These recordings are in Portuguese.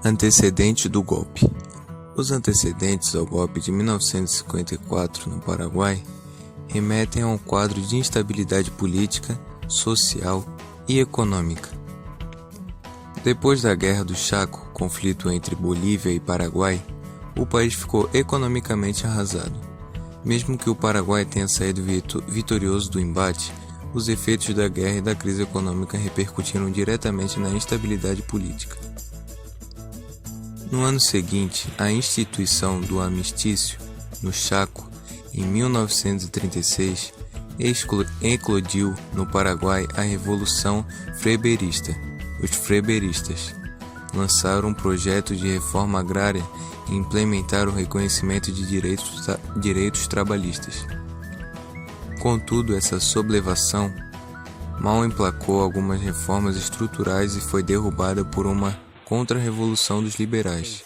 Antecedente do golpe. Os antecedentes ao golpe de 1954 no Paraguai remetem a um quadro de instabilidade política, social e econômica. Depois da Guerra do Chaco, conflito entre Bolívia e Paraguai, o país ficou economicamente arrasado. Mesmo que o Paraguai tenha saído vitorioso do embate, os efeitos da guerra e da crise econômica repercutiram diretamente na instabilidade política. No ano seguinte, a instituição do armistício, no Chaco, em 1936, eclodiu no Paraguai a Revolução Freberista. Os freberistas lançaram um projeto de reforma agrária e implementaram o reconhecimento de direitos trabalhistas. Contudo, essa sublevação mal emplacou algumas reformas estruturais e foi derrubada por uma contra-revolução dos liberais.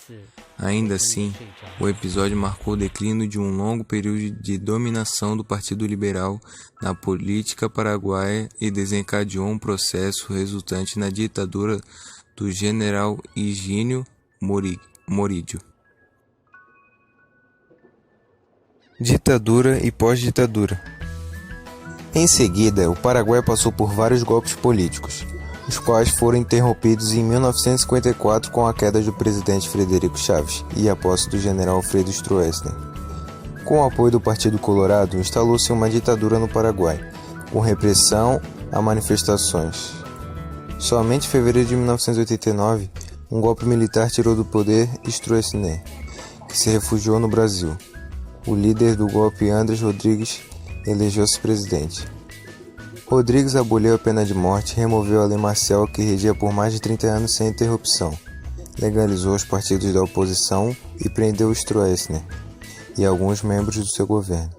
Ainda assim, o episódio marcou o declínio de um longo período de dominação do Partido Liberal na política paraguaia e desencadeou um processo resultante na ditadura do general Higínio Morídio. Ditadura e pós-ditadura. Em seguida, o Paraguai passou por vários golpes políticos, os quais foram interrompidos em 1954 com a queda do presidente Frederico Chaves e a posse do general Alfredo Stroessner. Com o apoio do Partido Colorado, instalou-se uma ditadura no Paraguai, com repressão a manifestações. Somente em fevereiro de 1989, um golpe militar tirou do poder Stroessner, que se refugiou no Brasil. O líder do golpe, Andrés Rodrigues, elegeu-se presidente. Rodrigues aboliu a pena de morte, removeu a lei marcial que regia por mais de 30 anos sem interrupção, legalizou os partidos da oposição e prendeu Stroessner e alguns membros do seu governo.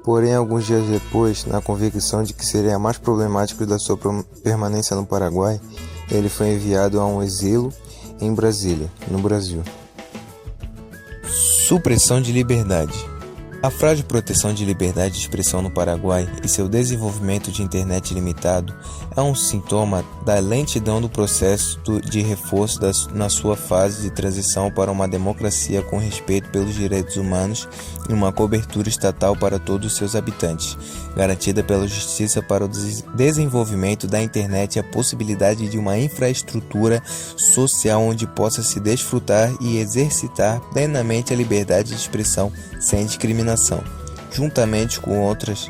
Porém, alguns dias depois, na convicção de que seria mais problemático da sua permanência no Paraguai, ele foi enviado a um exílio em Brasília, no Brasil. Supressão de liberdade. A frágil proteção de liberdade de expressão no Paraguai e seu desenvolvimento de internet limitado é um sintoma da lentidão do processo de reforço na sua fase de transição para uma democracia com respeito pelos direitos humanos e uma cobertura estatal para todos os seus habitantes, garantida pela justiça para o desenvolvimento da internet e a possibilidade de uma infraestrutura social onde possa se desfrutar e exercitar plenamente a liberdade de expressão sem discriminação, juntamente com outros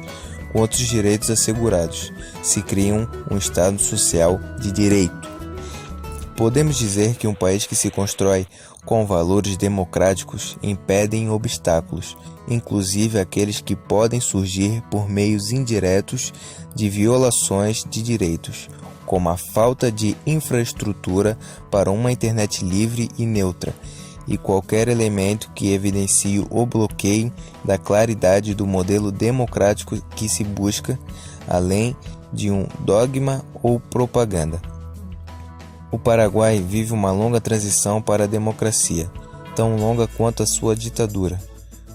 direitos assegurados. Se cria um Estado social de direito. Podemos dizer que um país que se constrói com valores democráticos impedem obstáculos, inclusive aqueles que podem surgir por meios indiretos de violações de direitos, como a falta de infraestrutura para uma internet livre e neutra, e qualquer elemento que evidencie o bloqueio da claridade do modelo democrático que se busca, além de um dogma ou propaganda. O Paraguai vive uma longa transição para a democracia, tão longa quanto a sua ditadura,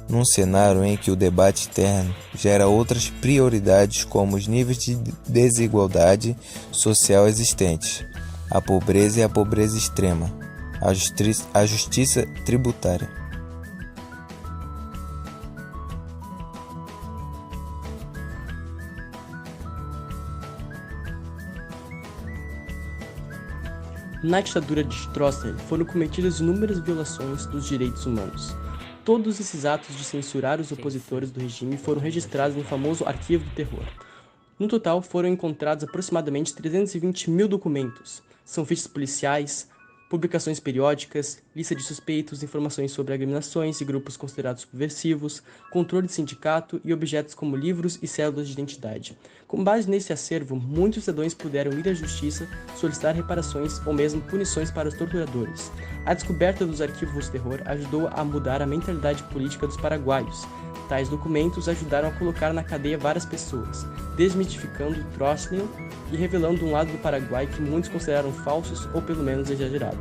num cenário em que o debate interno gera outras prioridades como os níveis de desigualdade social existentes, a pobreza e a pobreza extrema, a justiça tributária. Na ditadura de Stroessner foram cometidas inúmeras violações dos direitos humanos. Todos esses atos de censurar os opositores do regime foram registrados no famoso Arquivo do Terror. No total, foram encontrados aproximadamente 320 mil documentos. São fichas policiais, publicações periódicas, lista de suspeitos, informações sobre agremiações e grupos considerados subversivos, controle de sindicato e objetos como livros e cédulas de identidade. Com base nesse acervo, muitos cidadãos puderam ir à justiça, solicitar reparações ou mesmo punições para os torturadores. A descoberta dos arquivos do terror ajudou a mudar a mentalidade política dos paraguaios. Tais documentos ajudaram a colocar na cadeia várias pessoas, desmitificando Stroessner e revelando um lado do Paraguai que muitos consideraram falsos ou pelo menos exagerado.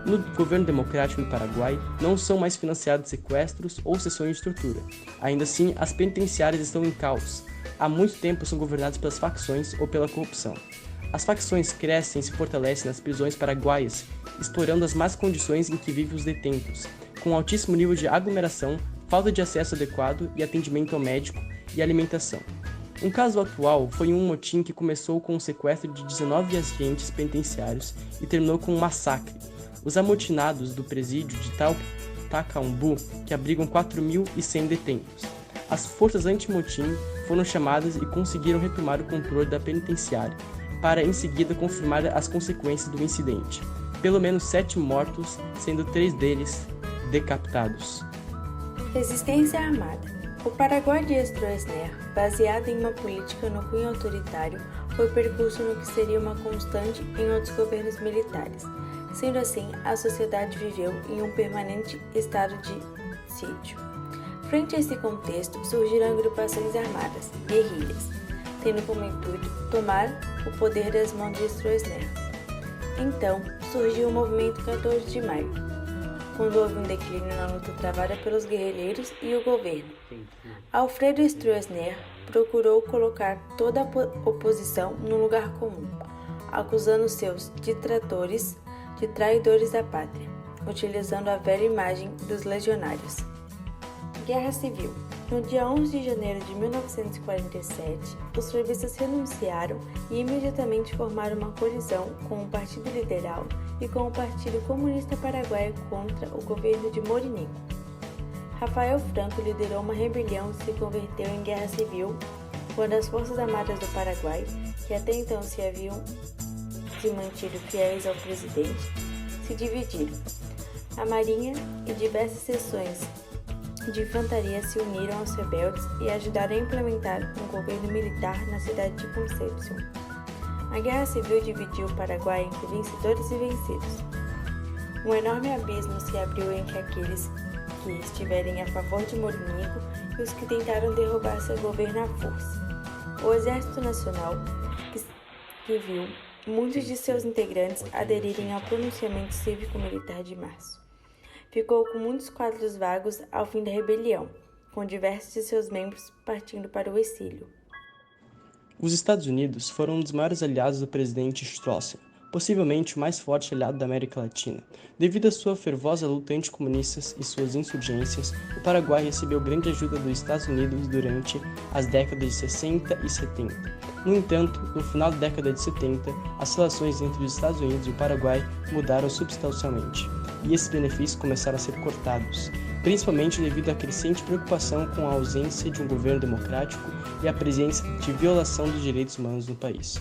No governo democrático do Paraguai, não são mais financiados sequestros ou sessões de tortura. Ainda assim, as penitenciárias estão em caos. Há muito tempo são governadas pelas facções ou pela corrupção. As facções crescem e se fortalecem nas prisões paraguaias, explorando as más condições em que vivem os detentos, com altíssimo nível de aglomeração, falta de acesso adequado e atendimento ao médico e alimentação. Um caso atual foi um motim que começou com o sequestro de 19 agentes penitenciários e terminou com um massacre. Os amotinados do presídio de Tacaumbu, que abrigam 4.100 detentos. As forças anti-motim foram chamadas e conseguiram retomar o controle da penitenciária, para em seguida confirmar as consequências do incidente. Pelo menos 7 mortos, sendo 3 deles decapitados. Resistência armada. O Paraguai de Stroessner, baseado em uma política no cunho autoritário, foi percurso no que seria uma constante em outros governos militares. Sendo assim, a sociedade viveu em um permanente estado de sítio. Frente a esse contexto, surgiram agrupações armadas, guerrilhas, tendo como intuito tomar o poder das mãos de Stroessner. Então, surgiu o movimento 14 de maio, quando houve um declínio na luta travada pelos guerrilheiros e o governo. Alfredo Stroessner procurou colocar toda a oposição no lugar comum, acusando seus detratores de traidores da pátria, utilizando a velha imagem dos legionários. Guerra Civil. No dia 11 de janeiro de 1947, os surfistas renunciaram e imediatamente formaram uma colisão com o Partido Liberal e com o Partido Comunista Paraguaio contra o governo de Morínigo. Rafael Franco liderou uma rebelião e se converteu em guerra civil quando as Forças Armadas do Paraguai, que até então se haviam se mantido fiéis ao presidente, se dividiram. A Marinha e diversas seções de infantaria se uniram aos rebeldes e ajudaram a implementar um governo militar na cidade de Concepción. A Guerra Civil dividiu o Paraguai entre vencedores e vencidos. Um enorme abismo se abriu entre aqueles que estiverem a favor de Morínigo e os que tentaram derrubar seu governo à força. O Exército Nacional, que viu muitos de seus integrantes aderirem ao pronunciamento cívico-militar de março, ficou com muitos quadros vagos ao fim da rebelião, com diversos de seus membros partindo para o exílio. Os Estados Unidos foram um dos maiores aliados do presidente Stroessner, possivelmente o mais forte aliado da América Latina. Devido à sua fervorosa luta anticomunistas e suas insurgências, o Paraguai recebeu grande ajuda dos Estados Unidos durante as décadas de 60 e 70. No entanto, no final da década de 70, as relações entre os Estados Unidos e o Paraguai mudaram substancialmente, e esses benefícios começaram a ser cortados, principalmente devido à crescente preocupação com a ausência de um governo democrático e a presença de violação dos direitos humanos no país.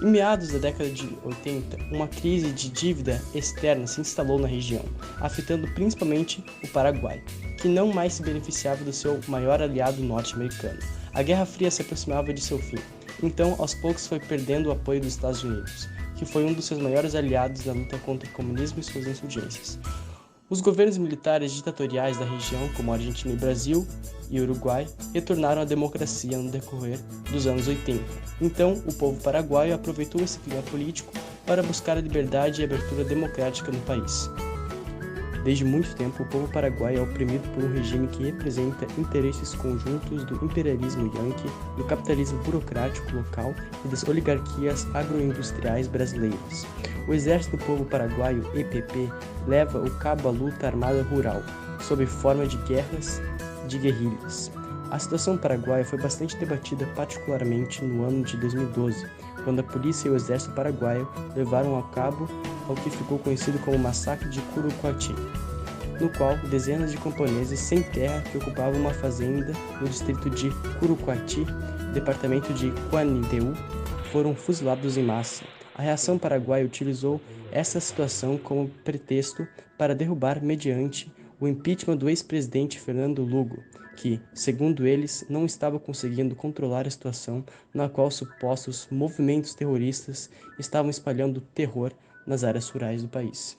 Em meados da década de 80, uma crise de dívida externa se instalou na região, afetando principalmente o Paraguai, que não mais se beneficiava do seu maior aliado norte-americano. A Guerra Fria se aproximava de seu fim, então aos poucos foi perdendo o apoio dos Estados Unidos, que foi um dos seus maiores aliados na luta contra o comunismo e suas insurgências. Os governos militares ditatoriais da região, como a Argentina e Brasil e Uruguai, retornaram à democracia no decorrer dos anos 80. Então, o povo paraguaio aproveitou esse clima político para buscar a liberdade e a abertura democrática no país. Desde muito tempo, o povo paraguaio é oprimido por um regime que representa interesses conjuntos do imperialismo yanqui, do capitalismo burocrático local e das oligarquias agroindustriais brasileiras. O Exército do Povo Paraguaio, EPP, leva o cabo à luta armada rural, sob forma de guerras de guerrilhas. A situação paraguaia foi bastante debatida particularmente no ano de 2012, quando a polícia e o exército paraguaio levaram a cabo ao que ficou conhecido como Massacre de Curucuati, no qual dezenas de camponeses sem terra que ocupavam uma fazenda no distrito de Curucuati, departamento de Quanindeu, foram fuzilados em massa. A reação paraguaia utilizou essa situação como pretexto para derrubar mediante o impeachment do ex-presidente Fernando Lugo, que, segundo eles, não estava conseguindo controlar a situação na qual supostos movimentos terroristas estavam espalhando terror nas áreas rurais do país.